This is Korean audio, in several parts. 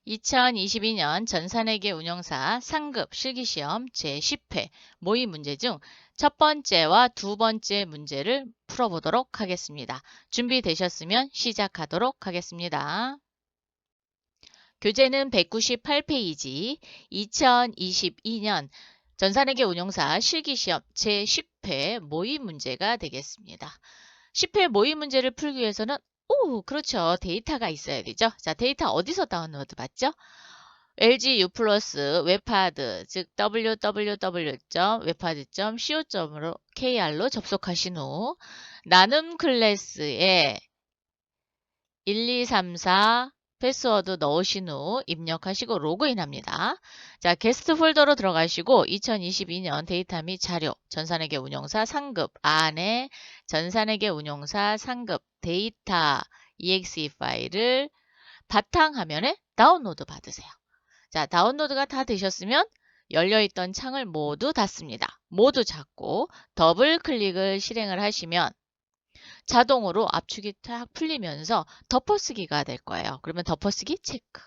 2022년 전산회계 운영사 상급 실기시험 제10회 모의 문제 중 첫 번째와 두 번째 문제를 풀어보도록 하겠습니다. 준비되셨으면 시작하도록 하겠습니다. 교재는 198페이지 2022년 전산회계 운영사 실기시험 제10회 모의 문제가 되겠습니다. 10회 모의 문제를 풀기 위해서는 그렇죠. 데이터가 있어야 되죠. 자, 데이터 어디서 다운로드 받죠? LG U 플러스 웹하드, 즉 www.webhard.co.kr로 접속하신 후 나눔 클래스에 1234 패스워드 넣으신 후 입력하시고 로그인합니다. 자, 게스트 폴더로 들어가시고 2022년 데이터 및 자료, 전산회계 운용사 상급 안에 전산회계 운용사 상급 데이터 exe 파일을 바탕화면에 다운로드 받으세요. 자, 다운로드가 다 되셨으면 열려있던 창을 모두 닫습니다. 모두 닫고 더블 클릭을 실행을 하시면 자동으로 압축이 탁 풀리면서 덮어쓰기가 될 거예요. 그러면 덮어쓰기 체크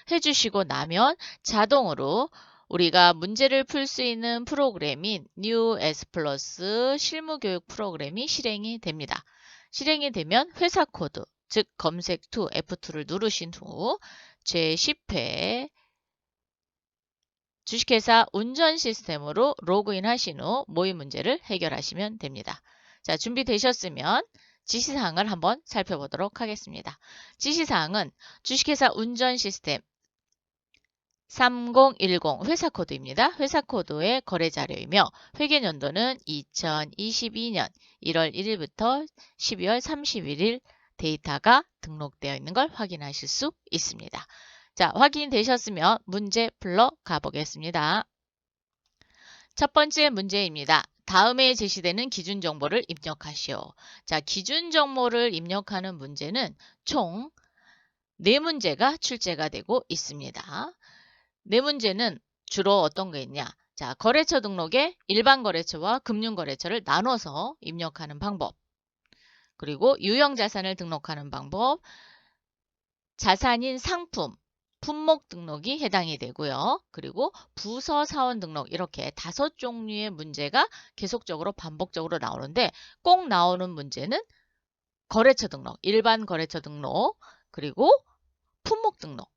해주시고 나면 자동으로 우리가 문제를 풀 수 있는 프로그램인 New S 플러스 실무교육 프로그램이 실행이 됩니다. 실행이 되면 회사 코드, 즉 검색 툴 F2를 누르신 후 제10회 주식회사 운전 시스템으로 로그인 하신 후 모의 문제를 해결하시면 됩니다. 자, 준비되셨으면 지시사항을 한번 살펴보도록 하겠습니다. 지시사항은 주식회사 운전 시스템 3010 회사 코드입니다. 회사 코드의 거래 자료이며 회계연도는 2022년 1월 1일부터 12월 31일 데이터가 등록되어 있는 걸 확인하실 수 있습니다. 자, 확인되셨으면 문제 풀러 가보겠습니다. 첫 번째 문제입니다. 다음에 제시되는 기준 정보를 입력하시오. 자, 기준 정보를 입력하는 문제는 총 4문제가 출제가 되고 있습니다. 4문제는 주로 어떤 게 있냐? 자, 거래처 등록에 일반 거래처와 금융거래처를 나눠서 입력하는 방법. 그리고 유형자산을 등록하는 방법. 자산인 상품, 품목 등록이 해당이 되고요. 그리고 부서 사원 등록 이렇게 5종류의 문제가 계속적으로 반복적으로 나오는데 꼭 나오는 문제는 거래처 등록, 일반 거래처 등록, 그리고 품목 등록.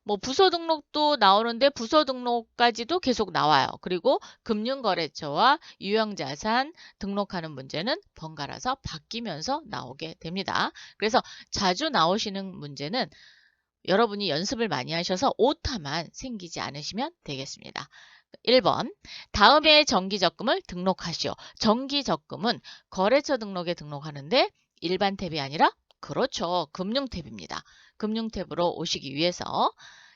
뭐 부서 등록도 나오는데 부서 등록까지도 계속 나와요. 그리고 금융거래처와 유형자산 등록하는 문제는 번갈아서 바뀌면서 나오게 됩니다. 그래서 자주 나오시는 문제는 여러분이 연습을 많이 하셔서 오타만 생기지 않으시면 되겠습니다. 1번, 다음에 정기적금을 등록하시오. 정기적금은 거래처 등록에 등록하는데 일반 탭이 아니라 그렇죠. 금융 탭입니다. 금융 탭으로 오시기 위해서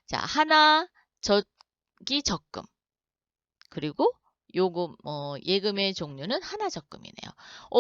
자, 하나 정기적금 그리고 요금 예금의 종류는 하나 적금이네요.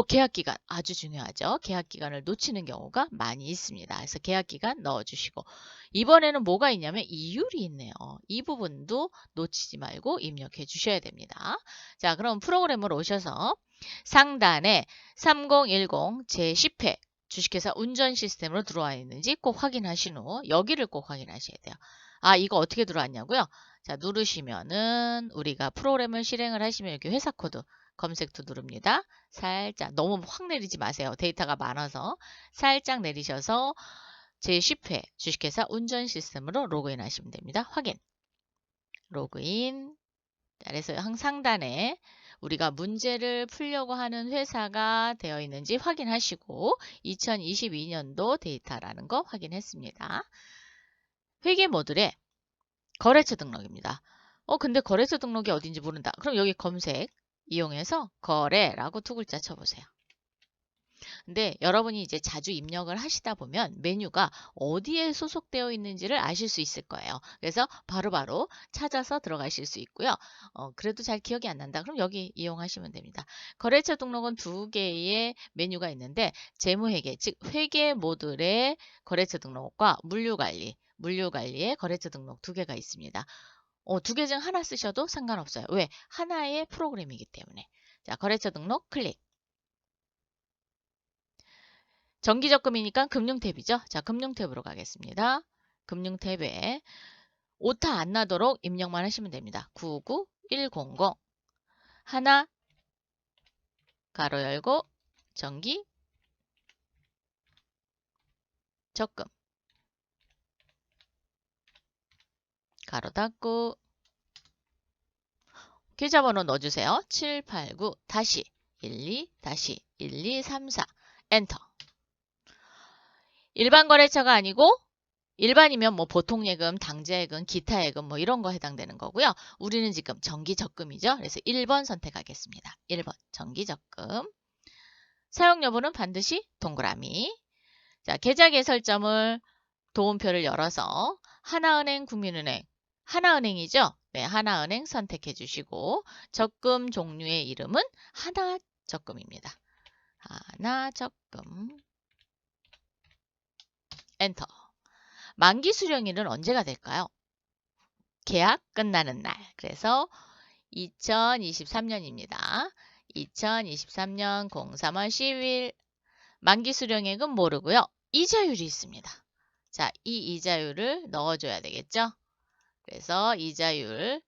계약기간 아주 중요하죠. 계약기간을 놓치는 경우가 많이 있습니다. 그래서 계약기간 넣어주시고 이번에는 뭐가 있냐면 이율이 있네요. 이 부분도 놓치지 말고 입력해 주셔야 됩니다. 자, 그럼 프로그램으로 오셔서 상단에 3010 제10회 주식회사 운전 시스템으로 들어와 있는지 꼭 확인하신 후 여기를 꼭 확인하셔야 돼요. 아, 이거 어떻게 들어왔냐고요? 자, 누르시면은 우리가 프로그램을 실행을 하시면 이렇게 회사 코드 검색도 누릅니다. 살짝 너무 확 내리지 마세요. 데이터가 많아서 살짝 내리셔서 제10회 주식회사 운전 시스템으로 로그인 하시면 됩니다. 확인. 로그인. 자, 그래서 상단에 우리가 문제를 풀려고 하는 회사가 되어 있는지 확인하시고 2022년도 데이터라는 거 확인했습니다. 회계 모듈에 거래처 등록입니다. 근데 거래처 등록이 어딘지 모른다. 그럼 여기 검색 이용해서 거래라고 두 글자 쳐보세요. 근데 여러분이 이제 자주 입력을 하시다 보면 메뉴가 어디에 소속되어 있는지를 아실 수 있을 거예요. 그래서 바로바로 찾아서 들어가실 수 있고요. 그래도 잘 기억이 안 난다. 그럼 여기 이용하시면 됩니다. 거래처 등록은 2개의 메뉴가 있는데 재무회계, 즉 회계 모듈의 거래처 등록과 물류관리의 거래처 등록 2개가 있습니다. 2개 중 하나 쓰셔도 상관없어요. 왜? 하나의 프로그램이기 때문에. 자, 거래처 등록 클릭. 정기적금이니까 금융 탭이죠. 자, 금융 탭으로 가겠습니다. 금융탭에 오타 안 나도록 입력만 하시면 됩니다. 99100 하나 가로 열고 정기 적금 가로 닫고 계좌번호 넣어주세요. 789 다시 12 다시 1234 엔터. 일반 거래처가 아니고 일반이면 뭐 보통예금, 당좌예금, 기타예금 뭐 이런 거 해당되는 거고요. 우리는 지금 정기적금이죠. 그래서 1번 선택하겠습니다. 1번 정기적금. 사용 여부는 반드시 동그라미. 자, 계좌 개설점을 도움표를 열어서 하나은행, 국민은행, 하나은행이죠. 네, 하나은행 선택해 주시고 적금 종류의 이름은 하나적금입니다. 하나적금. 엔터. 만기 수령일은 언제가 될까요? 계약 끝나는 날. 그래서 2023년입니다. 2023년 03월 10일. 만기 수령액은 모르고요. 이자율이 있습니다. 자, 이 이자율을 넣어줘야 되겠죠? 그래서 이자율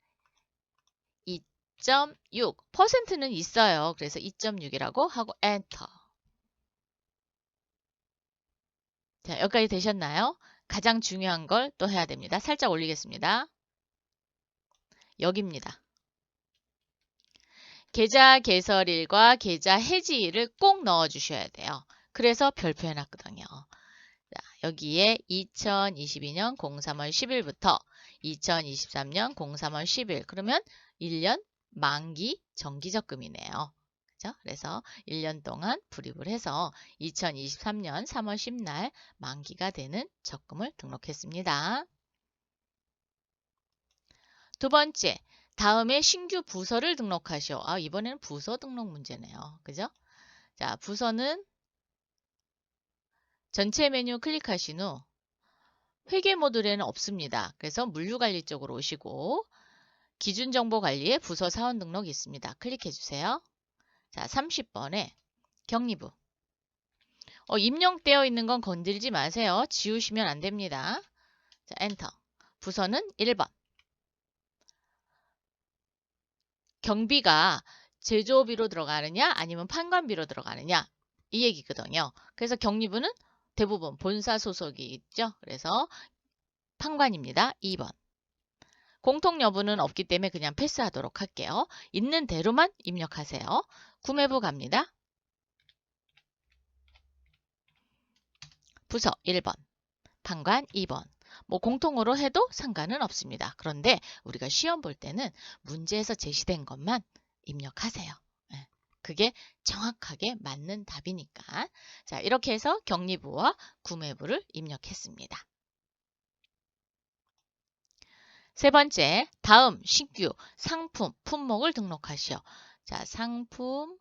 2.6. 퍼센트는 있어요. 그래서 2.6이라고 하고 엔터. 자, 여기까지 되셨나요? 가장 중요한 걸 또 해야 됩니다. 살짝 올리겠습니다. 여기입니다. 계좌 개설일과 계좌 해지일을 꼭 넣어주셔야 돼요. 그래서 별표 해놨거든요. 자, 여기에 2022년 03월 10일부터 2023년 03월 10일 그러면 1년 만기 정기적금이네요. 그죠? 그래서 1년 동안 불입을 해서 2023년 3월 10날 만기가 되는 적금을 등록했습니다. 두 번째, 다음에 신규 부서를 등록하시오. 이번에는 부서 등록 문제네요. 그죠? 자, 부서는 전체 메뉴 클릭하신 후 회계 모듈에는 없습니다. 그래서 물류관리 쪽으로 오시고 기준정보관리에 부서 사원 등록이 있습니다. 클릭해 주세요. 자, 30번에 격리부. 입력되어 있는 건 건들지 마세요. 지우시면 안 됩니다. 자, 엔터. 부서는 1번. 경비가 제조비로 들어가느냐 아니면 판관비로 들어가느냐 이 얘기거든요. 그래서 격리부는 대부분 본사 소속이 있죠. 그래서 판관입니다. 2번. 공통 여부는 없기 때문에 그냥 패스하도록 할게요. 있는 대로만 입력하세요. 구매부 갑니다. 부서 1번, 판관 2번. 뭐 공통으로 해도 상관은 없습니다. 그런데 우리가 시험 볼 때는 문제에서 제시된 것만 입력하세요. 그게 정확하게 맞는 답이니까. 자, 이렇게 해서 격리부와 구매부를 입력했습니다. 세 번째, 다음 신규 상품, 품목을 등록하시오. 자, 상품,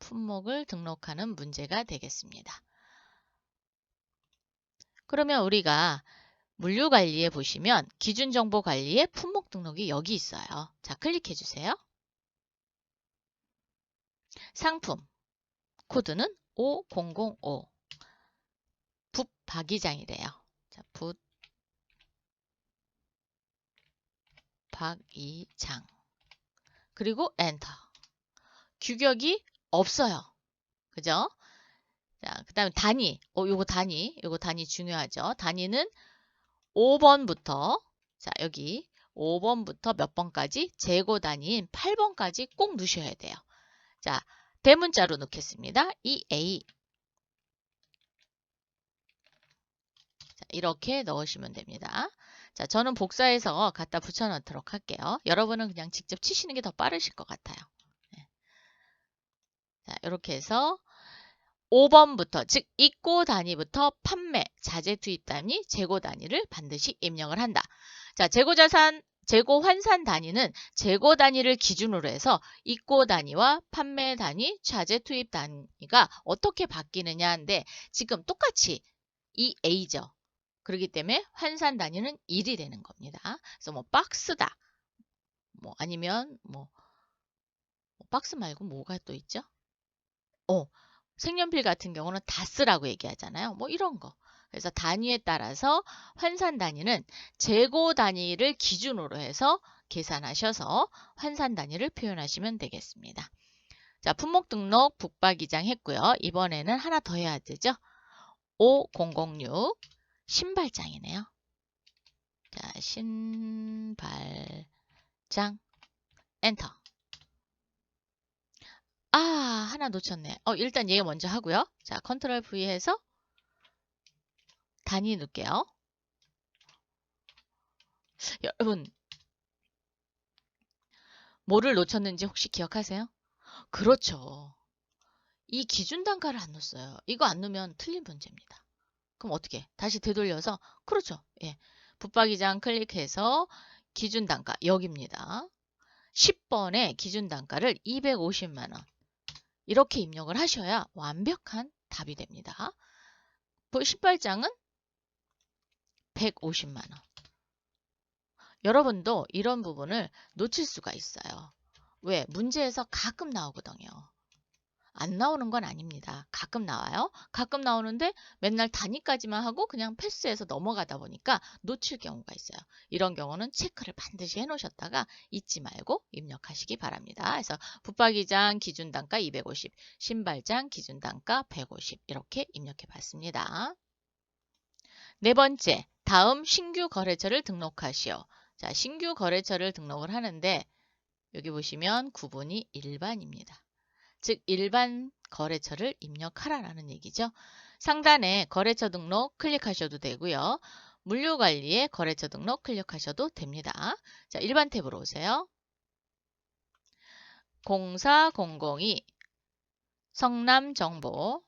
품목을 등록하는 문제가 되겠습니다. 그러면 우리가 물류관리에 보시면 기준정보관리에 품목 등록이 여기 있어요. 자, 클릭해 주세요. 상품, 코드는 5005. 붓박이장이래요. 자, 붓박이장. 그리고 엔터. 규격이 없어요. 그죠? 자, 그 다음에 단위. 요거 단위 중요하죠. 단위는 5번부터, 자, 여기 5번부터 몇 번까지 재고 단위인 8번까지 꼭 넣으셔야 돼요. 자, 대문자로 넣겠습니다. EA. 자, 이렇게 넣으시면 됩니다. 자, 저는 복사해서 갖다 붙여 넣도록 할게요. 여러분은 그냥 직접 치시는 게 더 빠르실 것 같아요. 네. 자, 이렇게 해서 5번부터, 즉 입고 단위부터 판매, 자재 투입 단위, 재고 단위를 반드시 입력을 한다. 자, 재고자산, 재고 환산 단위는 재고 단위를 기준으로 해서 입고 단위와 판매 단위, 자재 투입 단위가 어떻게 바뀌느냐인데 지금 똑같이 이 A죠. 그렇기 때문에 환산 단위는 1이 되는 겁니다. 그래서 뭐 박스다, 뭐 아니면 뭐 박스 말고 뭐가 또 있죠? 색연필 같은 경우는 다스라고 얘기하잖아요. 뭐 이런 거. 그래서 단위에 따라서 환산 단위는 재고 단위를 기준으로 해서 계산하셔서 환산 단위를 표현하시면 되겠습니다. 자, 품목 등록 북박이장 했고요. 이번에는 하나 더 해야 되죠. 5006 신발장이네요. 자, 신발장 엔터. 하나 놓쳤네. 일단 얘 먼저 하고요. 자, 컨트롤 V 해서 단위 넣을게요. 여러분, 뭐를 놓쳤는지 혹시 기억하세요? 그렇죠. 이 기준 단가를 안 넣었어요. 이거 안 넣으면 틀린 문제입니다. 그럼 어떻게? 다시 되돌려서, 그렇죠. 예. 붙박이장 클릭해서 기준 단가 여기입니다. 10번에 기준 단가를 250만 원. 이렇게 입력을 하셔야 완벽한 답이 됩니다. 신발장은 150만 원. 여러분도 이런 부분을 놓칠 수가 있어요. 왜? 문제에서 가끔 나오거든요. 안 나오는 건 아닙니다. 가끔 나와요. 가끔 나오는데 맨날 단위까지만 하고 그냥 패스해서 넘어가다 보니까 놓칠 경우가 있어요. 이런 경우는 체크를 반드시 해놓으셨다가 잊지 말고 입력하시기 바랍니다. 그래서 붙박이장 기준 단가 250, 신발장 기준 단가 150 이렇게 입력해 봤습니다. 네 번째, 다음 신규 거래처를 등록하시오. 자, 신규 거래처를 등록을 하는데 여기 보시면 구분이 일반입니다. 즉 일반 거래처를 입력하라라는 얘기죠. 상단에 거래처 등록 클릭하셔도 되고요. 물류관리에 거래처 등록 클릭하셔도 됩니다. 자, 일반 탭으로 오세요. 04002 성남정보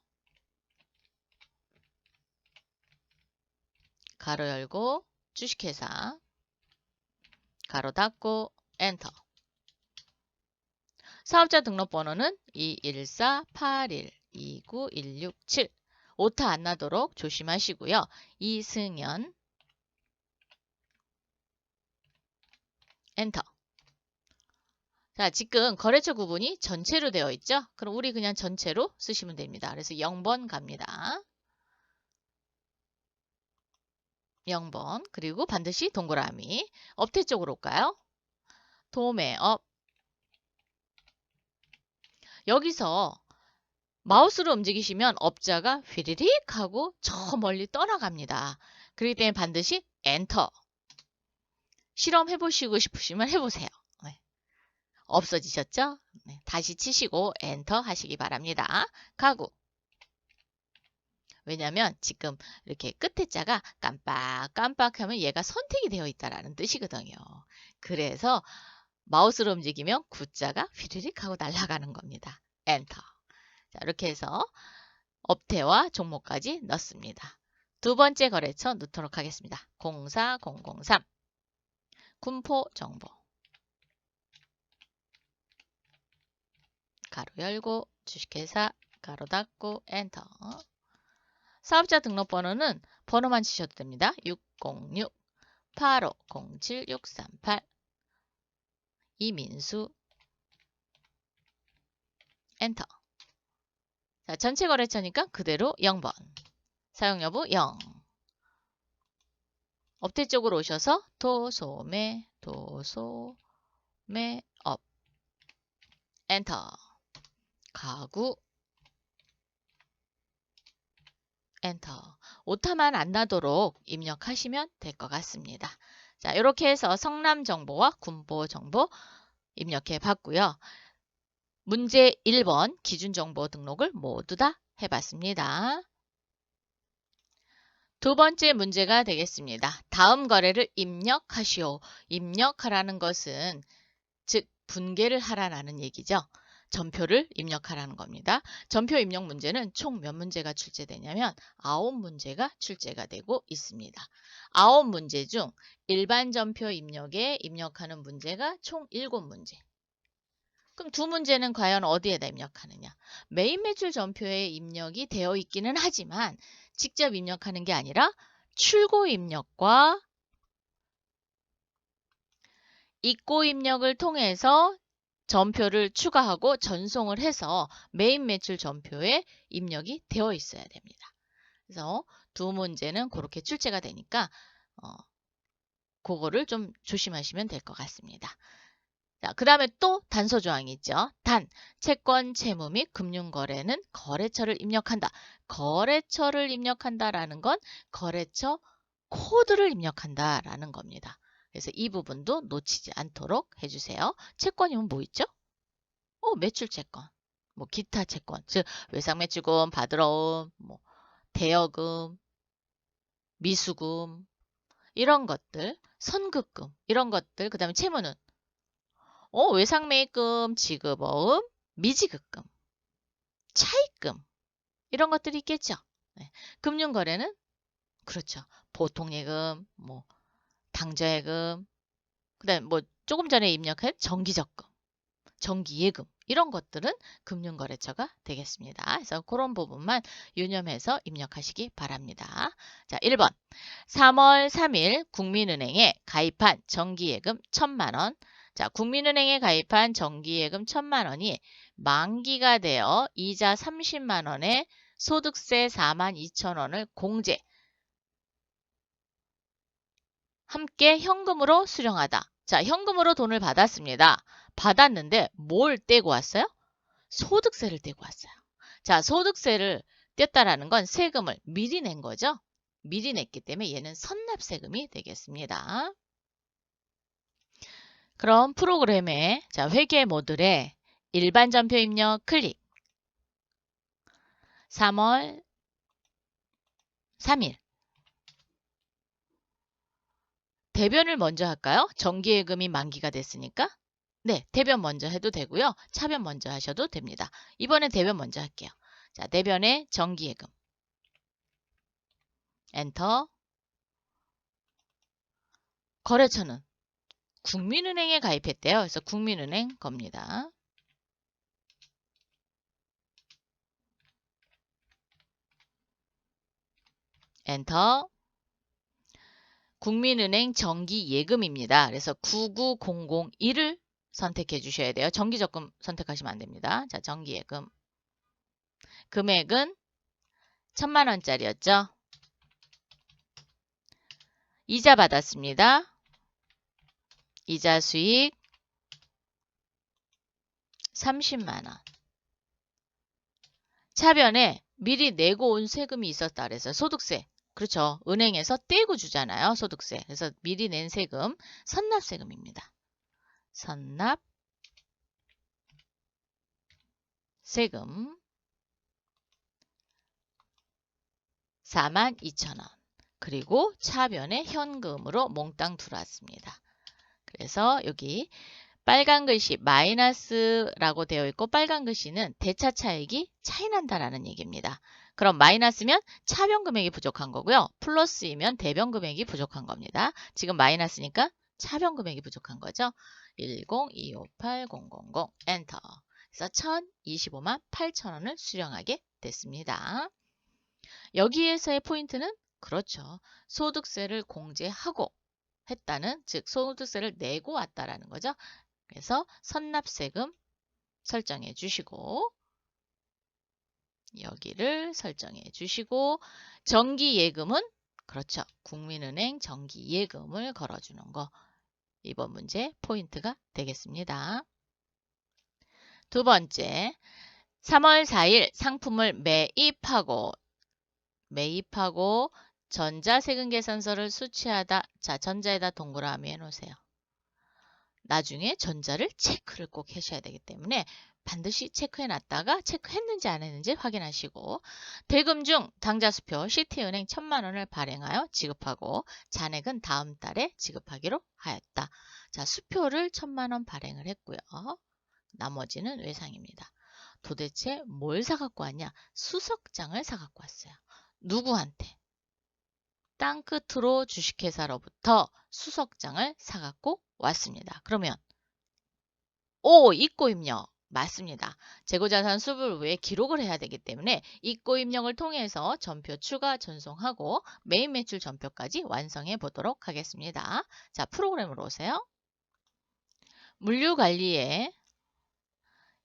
가로 열고 주식회사 가로 닫고 엔터. 사업자 등록번호는 214-81-29167. 오타 안 나도록 조심하시고요. 이승연 엔터. 자, 지금 거래처 구분이 전체로 되어 있죠? 그럼 우리 그냥 전체로 쓰시면 됩니다. 그래서 0번 갑니다. 0번. 그리고 반드시 동그라미. 업태 쪽으로 올까요? 도매업. 여기서 마우스로 움직이시면 업자가 휘리릭 하고 저 멀리 떠나갑니다. 그렇기 때문에 반드시 엔터. 실험해보시고 싶으시면 해보세요. 네. 없어지셨죠? 네. 다시 치시고 엔터 하시기 바랍니다. 가구. 왜냐하면 지금 이렇게 끝에 자가 깜빡깜빡하면 얘가 선택이 되어 있다라는 뜻이거든요. 그래서 마우스로 움직이면 구자가 휘리릭 하고 날아가는 겁니다. 엔터. 자, 이렇게 해서 업태와 종목까지 넣습니다. 두 번째 거래처 넣도록 하겠습니다. 04003 군포정보 가로 열고 주식회사 가로 닫고 엔터. 사업자 등록번호는 번호만 치셔도 됩니다. 606-8507-638 이민수 엔터. 자, 전체 거래처니까 그대로 0번. 사용여부 0. 업태 쪽으로 오셔서 도소매업 엔터. 가구 엔터. 오타만 안 나도록 입력하시면 될 것 같습니다. 자, 이렇게 해서 성남정보와 군포정보 입력해 봤고요. 문제 1번 기준정보 등록을 모두 다 해봤습니다. 두 번째 문제가 되겠습니다. 다음 거래를 입력하시오. 입력하라는 것은 즉 분개를 하라는 얘기죠. 전표를 입력하라는 겁니다. 전표 입력 문제는 총 몇 문제가 출제되냐면 9문제가 출제가 되고 있습니다. 9문제 중 일반 전표 입력에 입력하는 문제가 총 7문제. 그럼 두 문제는 과연 어디에다 입력하느냐? 메인 매출 전표에 입력이 되어 있기는 하지만 직접 입력하는 게 아니라 출고 입력과 입고 입력을 통해서 전표를 추가하고 전송을 해서 메인 매출 전표에 입력이 되어 있어야 됩니다. 그래서 두 문제는 그렇게 출제가 되니까 그거를 좀 조심하시면 될 것 같습니다. 자, 그 다음에 또 단서 조항이 있죠. 단, 채권, 채무 및 금융거래는 거래처를 입력한다. 거래처를 입력한다라는 건 거래처 코드를 입력한다라는 겁니다. 그래서 이 부분도 놓치지 않도록 해주세요. 채권이면 뭐 있죠? 매출 채권, 뭐 기타 채권, 즉 외상매출금, 받으러 온, 뭐 대여금, 미수금 이런 것들, 선급금 이런 것들, 그 다음에 채무는 외상매입금, 지급어음, 미지급금, 차입금 이런 것들이 있겠죠. 네. 금융거래는 그렇죠. 보통예금, 뭐 당좌예금, 그다음에 뭐 조금 전에 입력한 정기적금, 정기예금 이런 것들은 금융거래처가 되겠습니다. 그래서 그런 부분만 유념해서 입력하시기 바랍니다. 자, 1번 3월 3일 국민은행에 가입한 정기예금 1,000만 원. 자, 국민은행에 가입한 정기예금 1,000만 원이 만기가 되어 이자 30만 원에 소득세 42,000원을 공제 함께 현금으로 수령하다. 자, 현금으로 돈을 받았습니다. 받았는데 뭘 떼고 왔어요? 소득세를 떼고 왔어요. 자, 소득세를 뗐다라는 건 세금을 미리 낸 거죠. 미리 냈기 때문에 얘는 선납세금이 되겠습니다. 그럼 프로그램에 자, 회계 모듈에 일반 전표 입력 클릭. 3월 3일. 대변을 먼저 할까요? 정기예금이 만기가 됐으니까. 네, 대변 먼저 해도 되고요. 차변 먼저 하셔도 됩니다. 이번엔 대변 먼저 할게요. 자, 대변에 정기예금. 엔터. 거래처는 국민은행에 가입했대요. 그래서 국민은행 겁니다. 엔터. 국민은행 정기예금입니다. 그래서 99001을 선택해 주셔야 돼요. 정기적금 선택하시면 안 됩니다. 자, 정기예금. 금액은 1,000만 원짜리였죠. 이자 받았습니다. 이자 수익 30만 원. 차변에 미리 내고 온 세금이 있었다 그래서 소득세. 그렇죠. 은행에서 떼고 주잖아요. 소득세. 그래서 미리 낸 세금 선납세금입니다. 선납 세금 42,000원. 그리고 차변에 현금으로 몽땅 들어왔습니다. 그래서 여기 빨간 글씨 마이너스라고 되어 있고 빨간 글씨는 대차 차익이 차이 난다라는 얘기입니다. 그럼 마이너스면 차변 금액이 부족한 거고요. 플러스이면 대변 금액이 부족한 겁니다. 지금 마이너스니까 차변 금액이 부족한 거죠. 102580000 엔터. 그래서 1,025만 8천원을 수령하게 됐습니다. 여기에서의 포인트는 그렇죠. 소득세를 공제하고 했다는 즉 소득세를 내고 왔다라는 거죠. 그래서 선납세금 설정해 주시고 여기를 설정해 주시고 정기예금은 그렇죠. 국민은행 정기예금을 걸어주는 거 이번 문제 포인트가 되겠습니다. 두 번째 3월 4일 상품을 매입하고 전자세금계산서를 수취하다. 자, 전자에다 동그라미 해놓으세요. 나중에 전자를 체크를 꼭 하셔야 되기 때문에 반드시 체크해 놨다가 체크했는지 안 했는지 확인하시고 대금 중 당좌수표 시티은행 1,000만 원을 발행하여 지급하고 잔액은 다음 달에 지급하기로 하였다. 자, 수표를 1,000만 원 발행을 했고요. 나머지는 외상입니다. 도대체 뭘 사갖고 왔냐? 수석장을 사갖고 왔어요. 누구한테? 땅끝으로 주식회사로부터 수석장을 사갖고 왔습니다. 그러면 입고입력 맞습니다. 재고자산 수불 후에 기록을 해야 되기 때문에 입고입력을 통해서 전표 추가 전송하고 메인 매출 전표까지 완성해 보도록 하겠습니다. 자, 프로그램으로 오세요. 물류관리에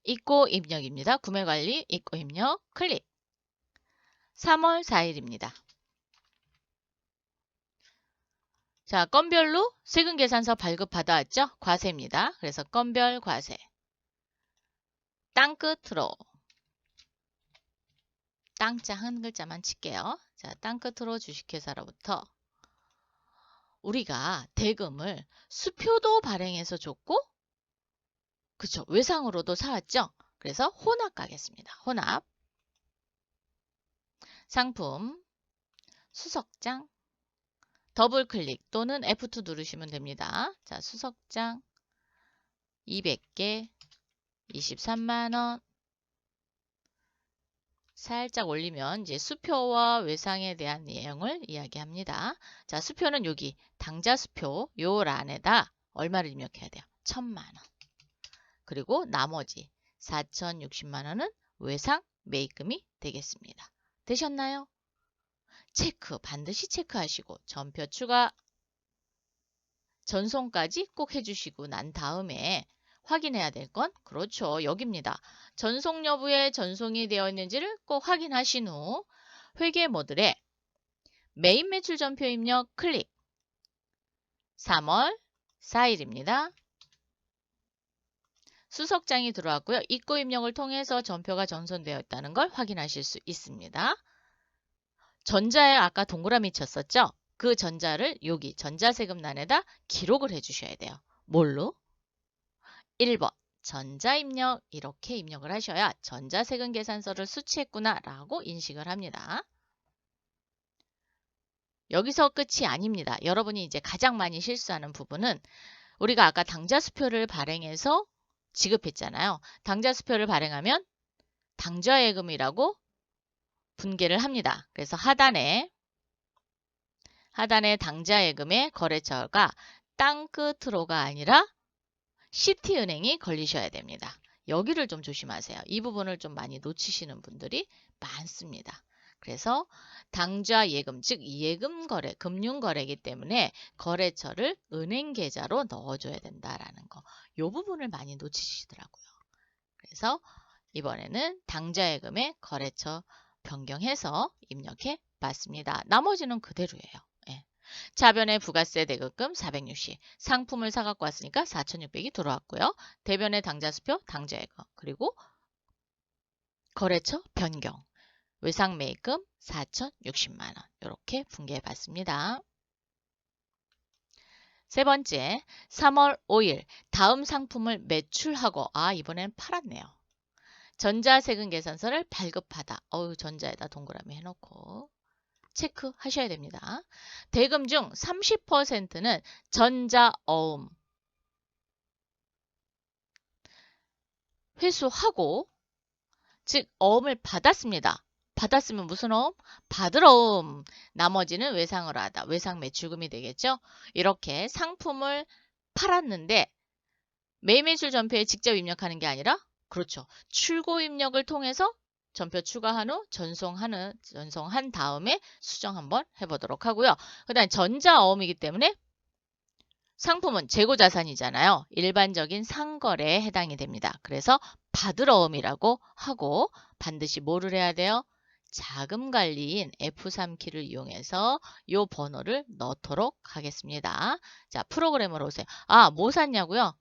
입고입력입니다. 구매관리 입고입력 클릭. 3월 4일입니다. 자, 건별로 세금 계산서 발급 받아왔죠? 과세입니다. 그래서 건별 과세. 땅 끝으로 땅자 한 글자만 칠게요. 자, 땅 끝으로 주식회사로부터 우리가 대금을 수표도 발행해서 줬고, 그쵸, 외상으로도 사왔죠? 그래서 혼합 가겠습니다. 혼합. 상품, 수석장, 더블 클릭 또는 F2 누르시면 됩니다. 자, 수석장 200개, 23만원. 살짝 올리면 이제 수표와 외상에 대한 내용을 이야기합니다. 자, 수표는 여기 당좌 수표 요 란에다 얼마를 입력해야 돼요? 1000만원. 그리고 나머지 4060만원은 외상 매입금이 되겠습니다. 되셨나요? 체크, 반드시 체크하시고 전표 추가 전송까지 꼭 해주시고 난 다음에 확인해야 될 건 그렇죠. 여기입니다. 전송 여부에 전송이 되어 있는지를 꼭 확인하신 후 회계 모듈에 매입 매출 전표 입력 클릭. 3월 4일입니다. 수석장이 들어왔고요. 입고 입력을 통해서 전표가 전송되어 있다는 걸 확인하실 수 있습니다. 전자에 아까 동그라미 쳤었죠? 그 전자를 여기 전자세금란에다 기록을 해주셔야 돼요. 뭘로? 1번 전자입력 이렇게 입력을 하셔야 전자세금 계산서를 수취했구나 라고 인식을 합니다. 여기서 끝이 아닙니다. 여러분이 이제 가장 많이 실수하는 부분은 우리가 아까 당좌수표를 발행해서 지급했잖아요. 당좌수표를 발행하면 당좌예금이라고 분개를 합니다. 그래서 하단에 당좌예금의 거래처가 땅 끝으로가 아니라 시티은행이 걸리셔야 됩니다. 여기를 좀 조심하세요. 이 부분을 좀 많이 놓치시는 분들이 많습니다. 그래서 당좌 예금, 즉 예금 거래, 금융 거래이기 때문에 거래처를 은행 계좌로 넣어줘야 된다라는 거. 이 부분을 많이 놓치시더라고요. 그래서 이번에는 당좌 예금의 거래처 변경해서 입력해 봤습니다. 나머지는 그대로예요. 예. 차변의 부가세 대금금 460, 상품을 사갖고 왔으니까 4,600이 들어왔고요. 대변의 당좌수표, 당좌예금, 그리고 거래처 변경, 외상 매입금 4,060만원 이렇게 분개해 봤습니다. 세 번째, 3월 5일 다음 상품을 매출하고 이번엔 팔았네요. 전자세금 계산서를 발급하다. 전자에다 동그라미 해놓고 체크하셔야 됩니다. 대금 중 30%는 전자어음 회수하고, 즉 어음을 받았습니다. 받았으면 무슨 어음? 받을 어음. 나머지는 외상으로 하다. 외상 매출금이 되겠죠. 이렇게 상품을 팔았는데 매매출 전표에 직접 입력하는 게 아니라, 그렇죠, 출고 입력을 통해서 전표 추가한 후 전송한 다음에 수정 한번 해보도록 하고요. 그 다음에 전자어음이기 때문에 상품은 재고자산이잖아요. 일반적인 상거래에 해당이 됩니다. 그래서 받을 어음이라고 하고 반드시 뭐를 해야 돼요? 자금관리인 F3키를 이용해서 이 번호를 넣도록 하겠습니다. 자, 프로그램으로 오세요. 뭐 샀냐고요?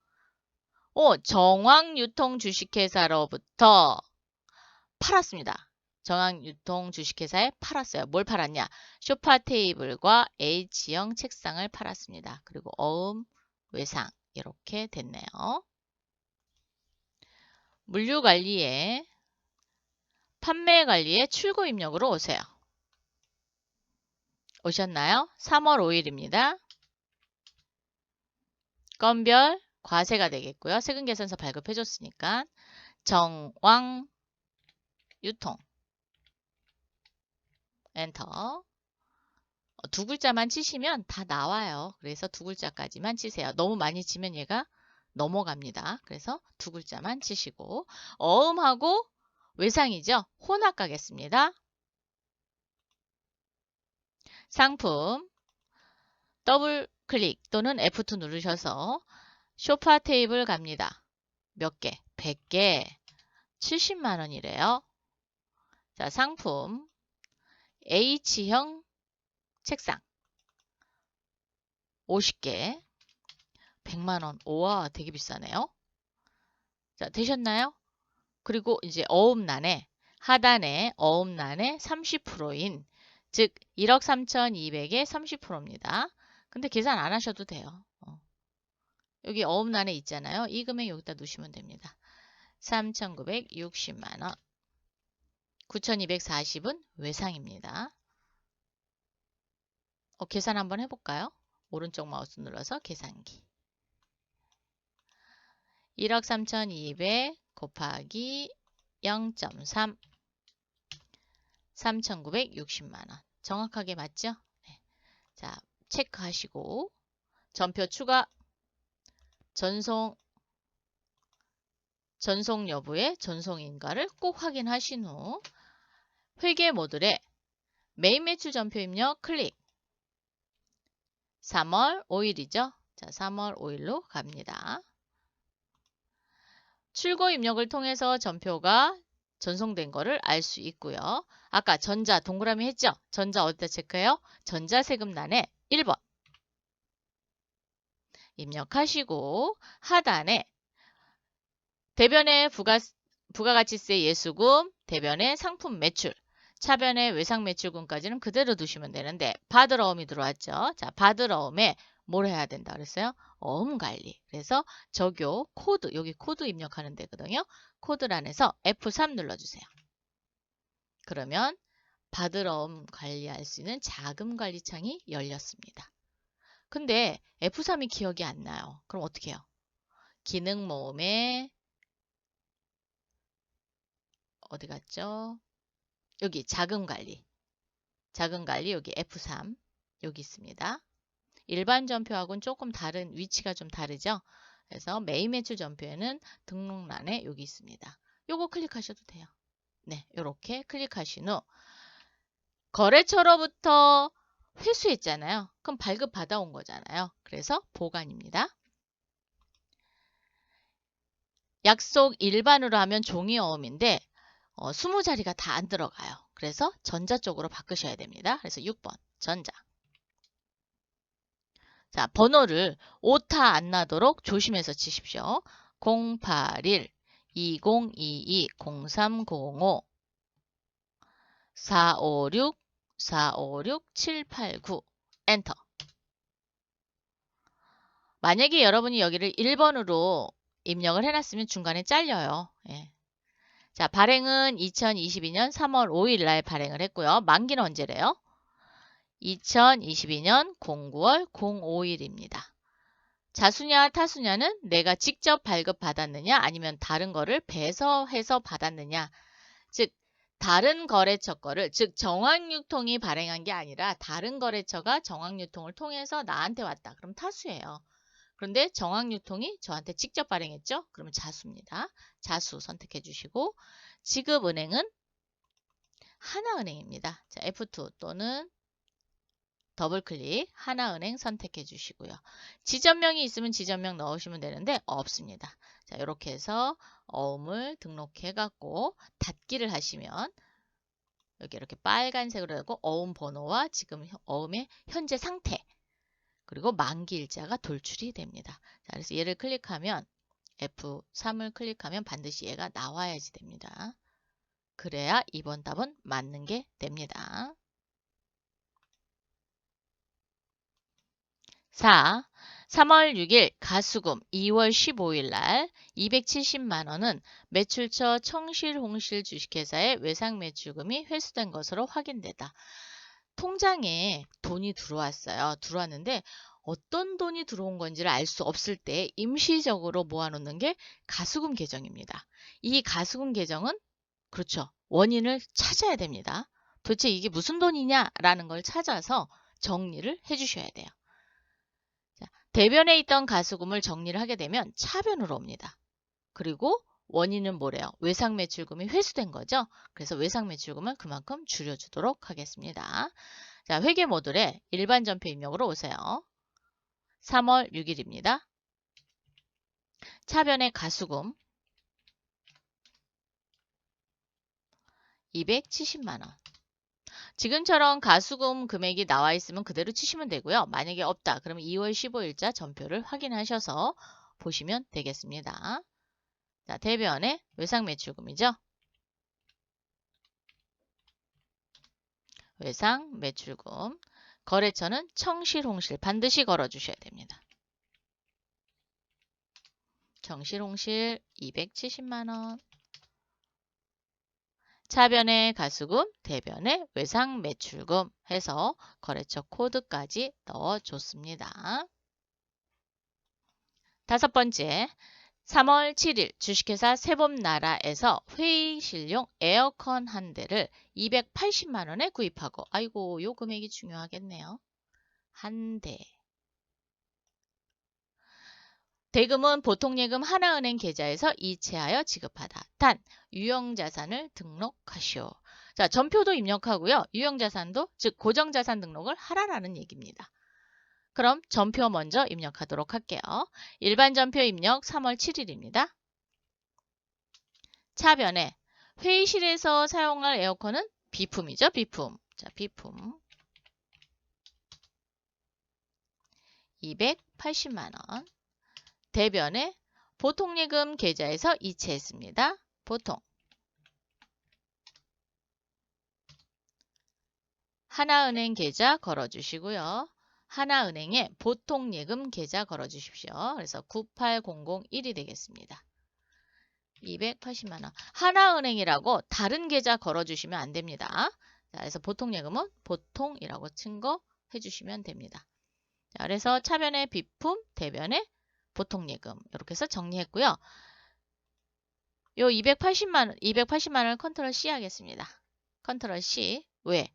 정황유통 주식회사로부터 팔았습니다. 정황유통 주식회사에 팔았어요. 뭘 팔았냐? 쇼파 테이블과 H형 책상을 팔았습니다. 그리고 어음, 외상 이렇게 됐네요. 물류관리에 판매관리에 출고 입력으로 오세요. 오셨나요? 3월 5일입니다. 건별 과세가 되겠고요. 세금계산서 발급해줬으니까 정황유통 엔터. 두 글자만 치시면 다 나와요. 그래서 두 글자까지만 치세요. 너무 많이 치면 얘가 넘어갑니다. 그래서 두 글자만 치시고 어음하고 외상이죠. 혼합 가겠습니다. 상품 더블 클릭 또는 F2 누르셔서 쇼파 테이블 갑니다. 몇 개? 100개. 70만 원이래요. 자, 상품 H형 책상 50개 100만원. 우와, 되게 비싸네요. 자, 되셨나요? 그리고 이제 어음란에 하단에 어음란에 30%인 즉 1억 3,200에 30%입니다. 근데 계산 안 하셔도 돼요. 여기 어음란에 있잖아요. 이 금액 여기다 놓으시면 됩니다. 3,960만원. 9,240은 외상입니다. 계산 한번 해볼까요? 오른쪽 마우스 눌러서 계산기. 1억 3,200 곱하기 0.3 3,960만원. 정확하게 맞죠? 네. 자, 체크하시고 전표 추가 전송 여부의 전송인가를 꼭 확인하신 후 회계 모듈에 메인 매출 전표 입력 클릭. 3월 5일이죠. 자, 3월 5일로 갑니다. 출고 입력을 통해서 전표가 전송된 거를 알 수 있고요. 아까 전자 동그라미 했죠? 전자 어디다 체크해요? 전자세금란에 1번 입력하시고 하단에 대변의 부가가치세 예수금, 대변의 상품 매출, 차변의 외상 매출금까지는 그대로 두시면 되는데 받으러음이 들어왔죠. 자, 받으러음에 뭘 해야 된다 그랬어요? 어음 관리. 그래서 적요 코드, 여기 코드 입력하는 데거든요. 코드란에서 F3 눌러주세요. 그러면 받으러음 관리할 수 있는 자금 관리 창이 열렸습니다. 근데 F3이 기억이 안 나요. 그럼 어떻게 해요? 기능 모음에 어디 갔죠? 여기 자금 관리 여기 F3 여기 있습니다. 일반 전표하고는 조금 다른 위치가 좀 다르죠. 그래서 메인 매출 전표에는 등록란에 여기 있습니다. 요거 클릭하셔도 돼요. 네, 이렇게 클릭하신 후 거래처로부터 회수했잖아요. 그럼 발급 받아온 거잖아요. 그래서 보관입니다. 약속 일반으로 하면 종이어음인데 20자리가 다 안 들어가요. 그래서 전자 쪽으로 바꾸셔야 됩니다. 그래서 6번 전자. 자, 번호를 오타 안 나도록 조심해서 치십시오. 081 2022 0305 456 456 789 엔터. 만약에 여러분이 여기를 1번으로 입력을 해놨으면 중간에 잘려요. 예. 자, 발행은 2022년 3월 5일 날 발행을 했고요. 만기는 언제래요? 2022년 09월 05일입니다. 자수냐 타수냐는 내가 직접 발급받았느냐 아니면 다른 거를 배서해서 받았느냐. 즉 다른 거래처 거를 즉 정황유통이 발행한 게 아니라 다른 거래처가 정황유통을 통해서 나한테 왔다. 그럼 타수예요. 그런데 정황유통이 저한테 직접 발행했죠? 그러면 자수입니다. 자수 선택해 주시고 지급은행은 하나은행입니다. 자, F2 또는 더블클릭 하나은행 선택해 주시고요. 지점명이 있으면 지점명 넣으시면 되는데 없습니다. 자, 이렇게 해서 어음을 등록해 갖고 닫기를 하시면 여기 이렇게 빨간색으로 되고 어음 번호와 지금 어음의 현재 상태 그리고 만기일자가 돌출이 됩니다. 자, 그래서 얘를 클릭하면 F3을 클릭하면 반드시 얘가 나와야지 됩니다. 그래야 이번 답은 맞는 게 됩니다. 4. 3월 6일 가수금 2월 15일 날 270만원은 매출처 청실홍실 주식회사의 외상 매출금이 회수된 것으로 확인되다. 통장에 돈이 들어왔어요. 들어왔는데 어떤 돈이 들어온 건지를 알 수 없을 때 임시적으로 모아놓는 게 가수금 계정입니다. 이 가수금 계정은 그렇죠. 원인을 찾아야 됩니다. 도대체 이게 무슨 돈이냐라는 걸 찾아서 정리를 해주셔야 돼요. 대변에 있던 가수금을 정리를 하게 되면 차변으로 옵니다. 그리고 원인은 뭐래요? 외상 매출금이 회수된 거죠. 그래서 외상 매출금은 그만큼 줄여주도록 하겠습니다. 자, 회계 모듈에 일반 전표 입력으로 오세요. 3월 6일입니다. 차변의 가수금 270만원. 지금처럼 가수금 금액이 나와 있으면 그대로 치시면 되고요. 만약에 없다. 그러면 2월 15일자 전표를 확인하셔서 보시면 되겠습니다. 자, 대변의 외상 매출금이죠. 외상 매출금. 거래처는 청실홍실 반드시 걸어주셔야 됩니다. 청실홍실 270만원. 차변의 가수금, 대변의 외상 매출금 해서 거래처 코드까지 넣어줬습니다. 다섯 번째, 3월 7일 주식회사 세봄나라에서 회의실용 에어컨 한 대를 280만 원에 구입하고, 아이고 요 금액이 중요하겠네요. 한 대. 대금은 보통예금 하나은행 계좌에서 이체하여 지급하다. 단 유형자산을 등록하시오. 자, 전표도 입력하고요. 유형자산도 즉 고정자산 등록을 하라라는 얘기입니다. 그럼 전표 먼저 입력하도록 할게요. 일반 전표 입력 3월 7일입니다. 차변에 회의실에서 사용할 에어컨은 비품이죠. 비품. 자, 비품 280만 원. 대변에 보통예금 계좌에서 이체했습니다. 보통. 하나은행 계좌 걸어주시고요. 하나은행에 보통예금 계좌 걸어주십시오. 그래서 98001이 되겠습니다. 280만 원. 하나은행이라고 다른 계좌 걸어주시면 안 됩니다. 자, 그래서 보통예금은 보통이라고 친 거 해주시면 됩니다. 자, 그래서 차변에 비품, 대변에 보통예금 이렇게 해서 정리했고요. 요 280만 원을 컨트롤 C 하겠습니다. 컨트롤 C. 왜?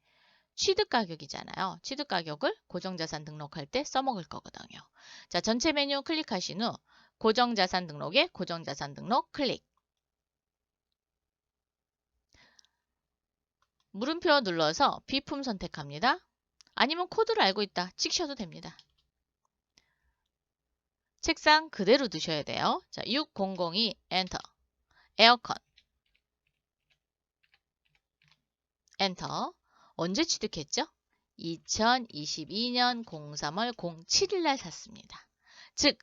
취득가격이잖아요. 취득가격을 고정자산 등록할 때 써먹을 거거든요. 자, 전체 메뉴 클릭하신 후 고정자산 등록에 고정자산 등록 클릭. 물음표 눌러서 비품 선택합니다. 아니면 코드를 알고 있다. 찍으셔도 됩니다. 책상 그대로 두셔야 돼요. 자, 6002 엔터. 에어컨. 엔터. 언제 취득했죠? 2022년 03월 07일 날 샀습니다. 즉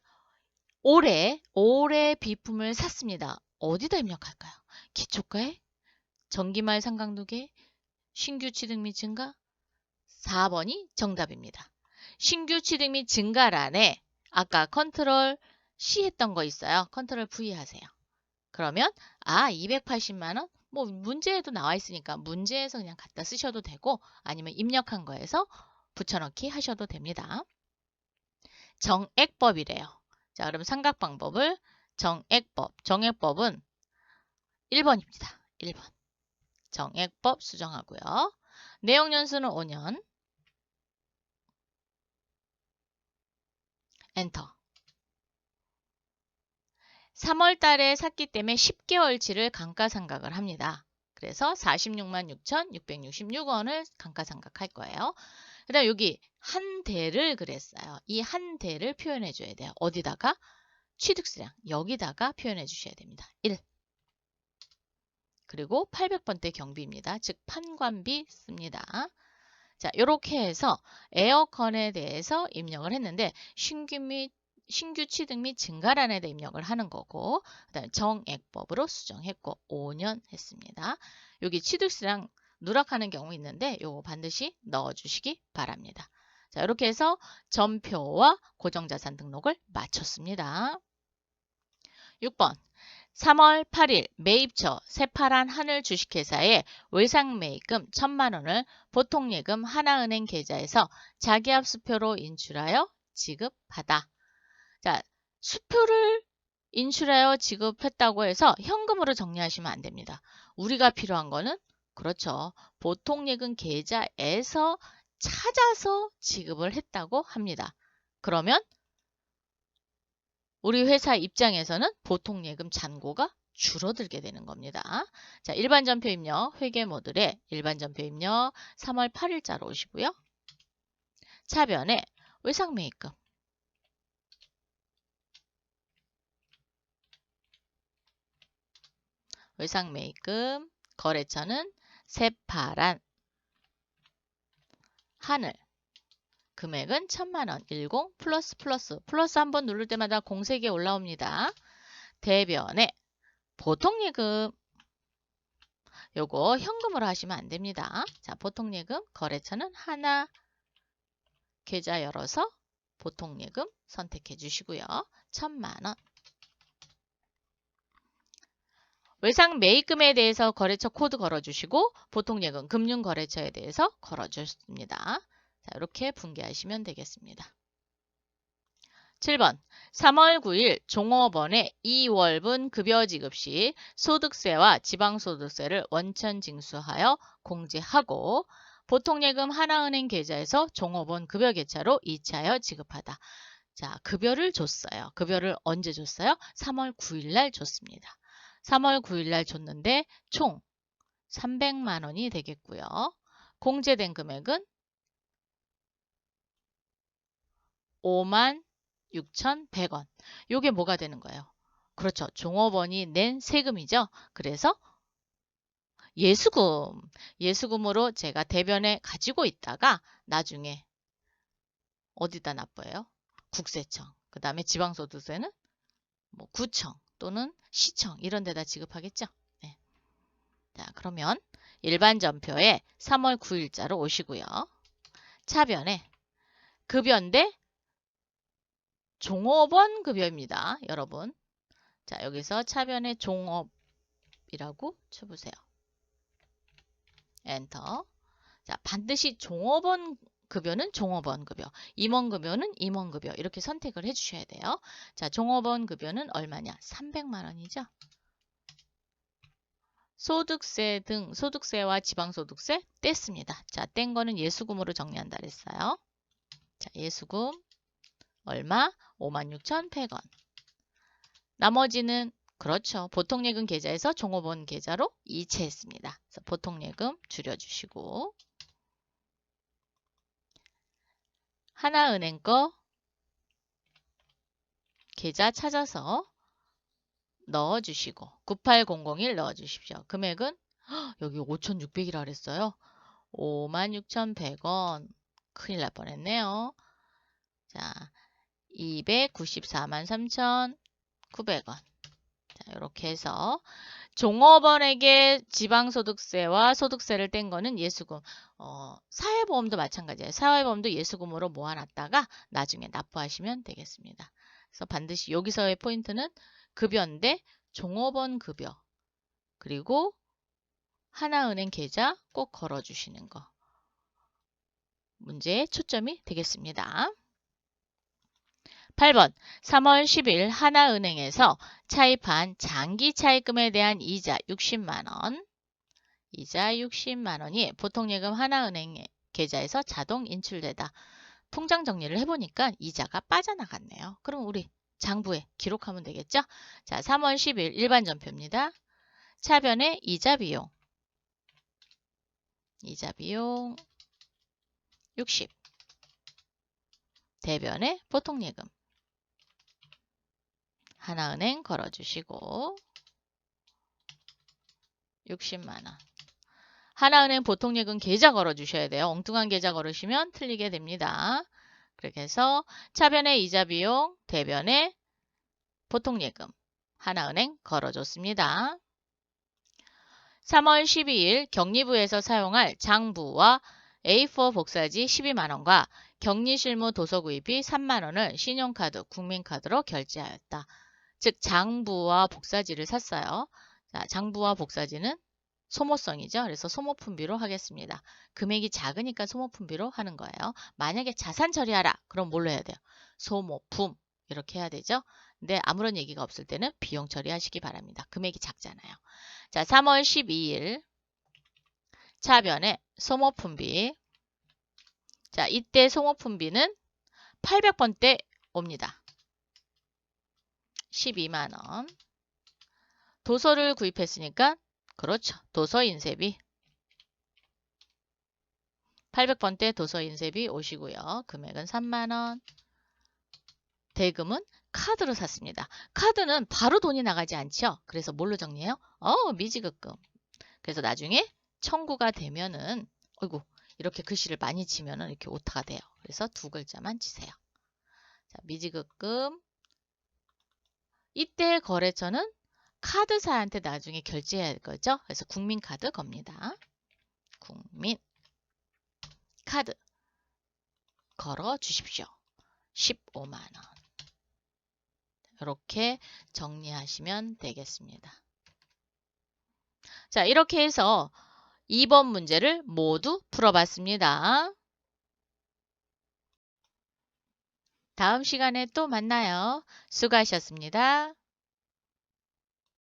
올해 비품을 샀습니다. 어디다 입력할까요? 기초가에? 정기말 상각누계? 신규 취득 및 증가? 4번이 정답입니다. 신규 취득 및 증가란에 아까 컨트롤 C 했던 거 있어요. 컨트롤 V 하세요. 그러면 280만 원? 뭐 문제에도 나와 있으니까 문제에서 그냥 갖다 쓰셔도 되고 아니면 입력한 거에서 붙여넣기 하셔도 됩니다. 정액법이래요. 자, 그럼 삼각 방법을 정액법은 1번입니다. 1번. 정액법 수정하고요. 내용 연수는 5년. 엔터. 3월 달에 샀기 때문에 10개월치를 감가상각을 합니다. 그래서 46만 6,666원을 감가상각할 거예요. 그 다음 여기 한 대를 그랬어요. 이 한 대를 표현해 줘야 돼요. 어디다가? 취득수량. 여기다가 표현해 주셔야 됩니다. 1. 그리고 800번대 경비입니다. 즉 판관비 씁니다. 자, 이렇게 해서 에어컨에 대해서 입력을 했는데 신규 취득 및 증가란에 대해 입력을 하는 거고 그다음에 정액법으로 수정했고 5년 했습니다. 여기 취득수량 누락하는 경우 있는데 요거 반드시 넣어주시기 바랍니다. 자, 이렇게 해서 전표와 고정자산 등록을 마쳤습니다. 6번 3월 8일 매입처 새파란 하늘 주식회사에 외상 매입금 1,000만 원을 보통예금 하나은행 계좌에서 자기합 수표로 인출하여 지급하다. 자, 수표를 인출하여 지급했다고 해서 현금으로 정리하시면 안 됩니다. 우리가 필요한 거는 그렇죠. 보통예금 계좌에서 찾아서 지급을 했다고 합니다. 그러면 우리 회사 입장에서는 보통예금 잔고가 줄어들게 되는 겁니다. 자, 일반 전표 입력 회계 모듈에 일반 전표 입력 3월 8일자로 오시고요. 차변에 외상 매입금. 외상 매입금 거래처는 새파란 하늘. 금액은 1000만원. 10 플러스 한번 누를 때마다 공색이 올라옵니다. 대변에 보통예금. 요거 현금으로 하시면 안 됩니다. 자, 보통예금 거래처는 하나. 계좌 열어서 보통예금 선택해 주시고요. 1000만원. 외상 매입금에 대해서 거래처 코드 걸어주시고 보통예금 금융거래처에 대해서 걸어주십니다. 자, 이렇게 분개하시면 되겠습니다. 7번 3월 9일 종업원의 2월분 급여 지급 시 소득세와 지방소득세를 원천 징수하여 공제하고 보통예금 하나은행 계좌에서 종업원 급여 계좌로 이체하여 지급하다. 자, 급여를 줬어요. 급여를 언제 줬어요? 3월 9일 날 줬습니다. 3월 9일 날 줬는데 총 300만 원이 되겠고요. 공제된 금액은 56,100원. 이게 뭐가 되는 거예요? 그렇죠. 종업원이 낸 세금이죠. 그래서 예수금, 예수금으로 제가 대변에 가지고 있다가 나중에 어디다 납부해요? 국세청. 그 다음에 지방소득세는 뭐 구청 또는 시청 이런 데다 지급하겠죠. 네. 자, 그러면 일반 전표에 3월 9일자로 오시고요. 차변에 급여인데 종업원 급여입니다. 여러분. 자, 여기서 차변에 종업이라고 쳐보세요. 엔터. 자, 반드시 종업원 급여는 종업원 급여, 임원 급여는 임원 급여 이렇게 선택을 해주셔야 돼요. 자, 종업원 급여는 얼마냐? 300만 원이죠. 소득세 등 소득세와 지방소득세 뗐습니다. 자, 뗀 거는 예수금으로 정리한다 그랬어요. 자, 예수금 얼마? 56,100원. 나머지는 그렇죠. 보통예금 계좌에서 종업원 계좌로 이체했습니다. 그래서 보통예금 줄여주시고 하나은행 거 계좌 찾아서 넣어주시고 98001 넣어주십시오. 금액은 여기 5,600이라 그랬어요. 56,100원. 큰일 날 뻔했네요. 자, 294만 3,900원. 자, 이렇게 해서 종업원에게 지방소득세와 소득세를 뗀 거는 예수금. 사회보험도 마찬가지예요. 사회보험도 예수금으로 모아놨다가 나중에 납부하시면 되겠습니다. 그래서 반드시 여기서의 포인트는 급여인데 종업원 급여 그리고 하나은행 계좌 꼭 걸어주시는 거. 문제의 초점이 되겠습니다. 8번 3월 10일 하나은행에서 차입한 장기 차입금에 대한 이자 60만원 이자 60만원이 보통예금 하나은행 계좌에서 자동 인출되다. 통장 정리를 해보니까 이자가 빠져나갔네요. 그럼 우리 장부에 기록하면 되겠죠? 자, 3월 10일 일반 전표입니다. 차변에 이자 비용 60 대변에 보통예금 하나은행 걸어주시고 60만원 하나은행 보통예금 계좌 걸어주셔야 돼요. 엉뚱한 계좌 걸으시면 틀리게 됩니다. 그렇게 해서 차변에 이자 비용 대변에 보통예금 하나은행 걸어줬습니다. 3월 12일 격리부에서 사용할 장부와 A4 복사지 12만원과 격리실무 도서구입비 3만원을 신용카드, 국민카드로 결제하였다. 즉 장부와 복사지를 샀어요. 자, 장부와 복사지는 소모성이죠. 그래서 소모품비로 하겠습니다. 금액이 작으니까 소모품비로 하는 거예요. 만약에 자산 처리하라. 그럼 뭘로 해야 돼요? 소모품 이렇게 해야 되죠. 근데 아무런 얘기가 없을 때는 비용 처리하시기 바랍니다. 금액이 작잖아요. 자, 3월 12일 차변에 소모품비. 자, 이때 소모품비는 800번대 옵니다. 12만원. 도서를 구입했으니까 그렇죠. 도서 인쇄비. 800번대 도서 인쇄비 오시고요. 금액은 3만원. 대금은 카드로 샀습니다. 카드는 바로 돈이 나가지 않죠. 그래서 뭘로 정리해요? 미지급금. 그래서 나중에 청구가 되면은 어이구 이렇게 글씨를 많이 치면은 이렇게 오타가 돼요. 그래서 두 글자만 치세요. 자, 미지급금. 이때 거래처는 카드사한테 나중에 결제해야 할 거죠. 그래서 국민카드 겁니다. 국민카드 걸어 주십시오. 15만 원. 이렇게 정리하시면 되겠습니다. 자, 이렇게 해서 2번 문제를 모두 풀어봤습니다. 다음 시간에 또 만나요. 수고하셨습니다.